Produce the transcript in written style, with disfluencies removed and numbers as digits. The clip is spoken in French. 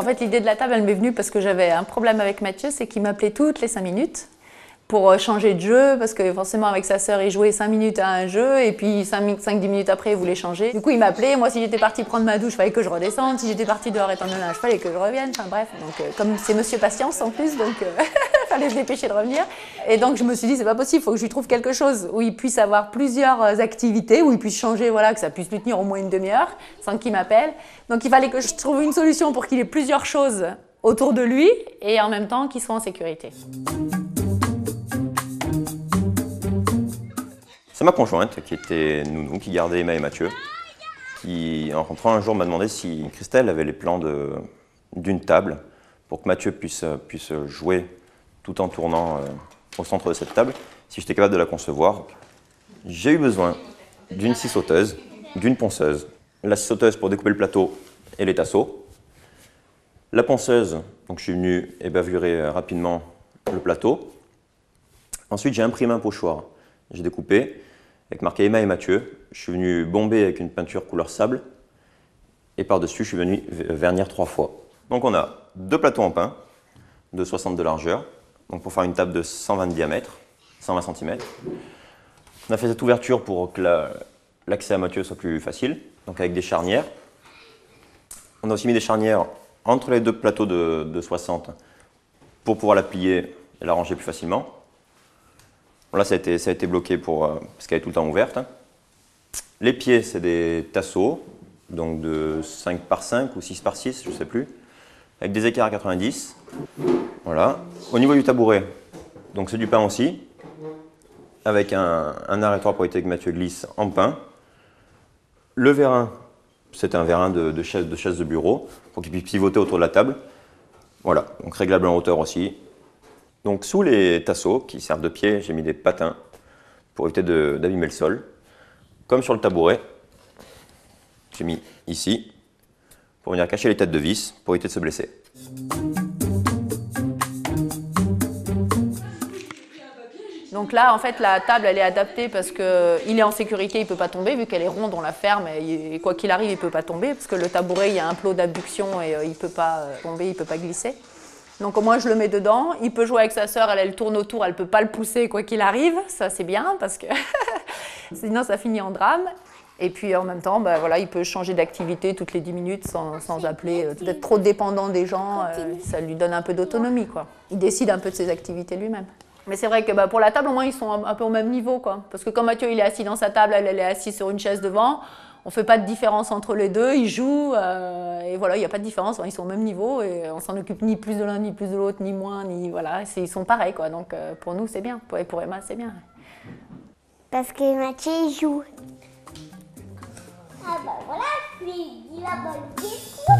En fait, l'idée de la table, elle m'est venue parce que j'avais un problème avec Mathieu, c'est qu'il m'appelait toutes les 5 minutes pour changer de jeu, parce que forcément avec sa sœur, il jouait 5 minutes à un jeu, et puis 5-10 minutes après, il voulait changer. Du coup, il m'appelait, moi si j'étais partie prendre ma douche, il fallait que je redescende, si j'étais partie dehors étendre le linge, il fallait que je revienne, enfin bref. Donc comme c'est Monsieur Patience en plus, donc il fallait se dépêcher de revenir. Et donc je me suis dit, c'est pas possible, il faut que je lui trouve quelque chose où il puisse avoir plusieurs activités, où il puisse changer, voilà, que ça puisse lui tenir au moins une demi-heure, sans qu'il m'appelle. Donc il fallait que je trouve une solution pour qu'il ait plusieurs choses autour de lui, et en même temps qu'il soit en sécurité. C'est ma conjointe qui était nounou, qui gardait Emma et Mathieu, qui en rentrant un jour m'a demandé si Christelle avait les plans d'une table pour que Mathieu puisse jouer tout en tournant au centre de cette table, si j'étais capable de la concevoir. J'ai eu besoin d'une scie sauteuse, d'une ponceuse, la scie sauteuse pour découper le plateau et les tasseaux, la ponceuse, donc je suis venu ébavlurer rapidement le plateau. Ensuite j'ai imprimé un pochoir, j'ai découpé, avec marqué Emma et Mathieu. Je suis venu bomber avec une peinture couleur sable et par-dessus, je suis venu vernir 3 fois. Donc on a 2 plateaux en pain de 60 de largeur, donc pour faire une table de 120 de diamètre, 120 cm. On a fait cette ouverture pour que l'accès à Mathieu soit plus facile, donc avec des charnières. On a aussi mis des charnières entre les 2 plateaux de 60 pour pouvoir la plier et la ranger plus facilement. Bon, là, ça a été bloqué parce qu'elle est tout le temps ouverte. Les pieds, c'est des tasseaux, donc de 5 par 5 ou 6 par 6, je ne sais plus, avec des écarts à 90. Voilà. Au niveau du tabouret, donc c'est du pain aussi, avec un arrêtoir pour éviter que Mathieu glisse en pain. Le vérin, c'est un vérin de chaise de bureau, pour qu'il puisse pivoter autour de la table. Voilà, donc réglable en hauteur aussi. Donc sous les tasseaux qui servent de pied, j'ai mis des patins pour éviter d'abîmer le sol. Comme sur le tabouret, j'ai mis ici pour venir cacher les têtes de vis pour éviter de se blesser. Donc là, en fait, la table, elle est adaptée parce qu'il est en sécurité, il ne peut pas tomber, vu qu'elle est ronde, on la ferme, et quoi qu'il arrive, il ne peut pas tomber, parce que le tabouret, il y a un plot d'abduction et il ne peut pas tomber, il ne peut pas glisser. Donc moi, je le mets dedans, il peut jouer avec sa sœur, elle tourne autour, elle ne peut pas le pousser quoi qu'il arrive, ça c'est bien, parce que sinon ça finit en drame. Et puis en même temps, bah, voilà, il peut changer d'activité toutes les 10 minutes sans appeler, d'être trop dépendant des gens, ça lui donne un peu d'autonomie, quoi. Il décide un peu de ses activités lui-même. Mais c'est vrai que bah, pour la table, au moins, ils sont un peu au même niveau, quoi. Parce que quand Mathieu il est assis dans sa table, elle est assise sur une chaise devant, on ne fait pas de différence entre les deux, ils jouent, et voilà, il n'y a pas de différence, ils sont au même niveau, et on s'en occupe ni plus de l'un, ni plus de l'autre, ni moins, ni voilà, ils sont pareils, quoi. Donc pour nous, c'est bien, pour Emma, c'est bien. Parce que Mathieu, il joue. Ah bah voilà, il a bonne question.